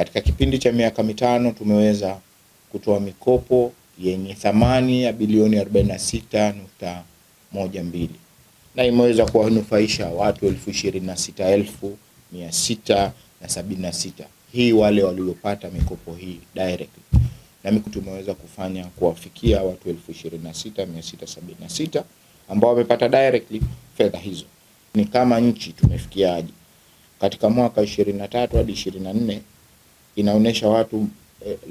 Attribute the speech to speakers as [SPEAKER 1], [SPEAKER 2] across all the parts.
[SPEAKER 1] Katika kipindi cha miaka mitano tumeweza kutoa mikopo yenye thamani ya bilioni 46.12 na imeweza kuwanufaisha watu 26,676. Hii wale waliopata mikopo hii directly. Na mikopo tumeweza kufanya kuwafikia watu 26,676 ambao wamepata directly fedha hizo. Ni kama nchi tumefikiaje? Katika mwaka 23 hadi 24 inaonesha watu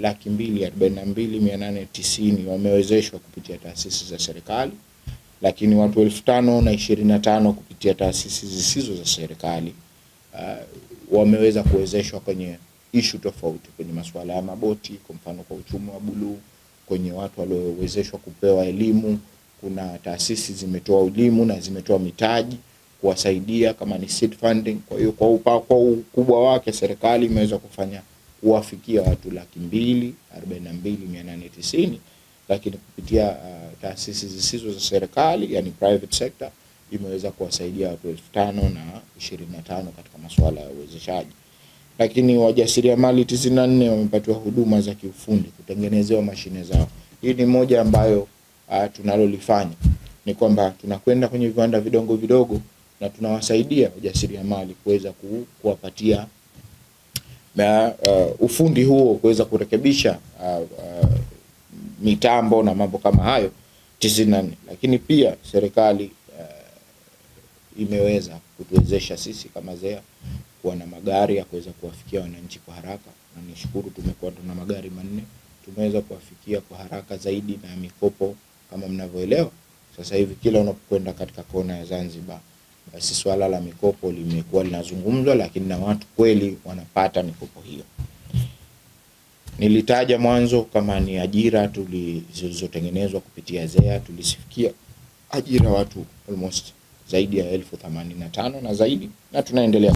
[SPEAKER 1] 242,890 wamewezeshwa kupitia taasisi za serikali, lakini watu 5,025 kupitia taasisi zisizo za serikali wameweza kuwezeshwa kwenye issue tofauti, kwenye masuala ya maboti, kwa mfano kwa uchumi wa buluu, kwenye watu waliowezeshwa kupewa elimu. Kuna taasisi zimetoa elimu na zimetoa mitaji kuwasaidia kama ni seed funding. Kwa hiyo kwa ukubwa wake serikali imeweza kufanya kuwafikia watu 242,890, lakini kupitia taasisi zisizo za serikali, yani private sector, imeweza kuwasaidia watu 5,025 katika masuala ya uwezeshaji. Lakini wajasiriamali 94 wamepatiwa huduma za kiufundi, kutengenezewa mashine zao. Hii ni moja ambayo tunalolifanya, ni kwamba tunakwenda kwenye viwanda vidogo vidogo na tunawasaidia wajasiriamali kuweza kuwapatia ufundi huo, kuweza kurekebisha mitambo na mambo kama hayo 94. Lakini pia serikali imeweza kutuwezesha sisi kama ZEA kuwa na magari ya kuweza kuwafikia wananchi kwa haraka, na nishukuru tumekuwa tuna magari 4, tumeweza kuwafikia kwa haraka zaidi na mikopo. Kama mnavyoelewa sasa hivi kila unapokwenda katika kona ya Zanzibar, basi swala la mikopo limekuwa linazungumzwa, lakini na watu kweli wanapata mikopo hiyo. Nilitaja mwanzo kama ni ajira zilizotengenezwa kupitia ZEA, tulisifikia ajira watu almost zaidi ya 85,000 na zaidi, na tunaendelea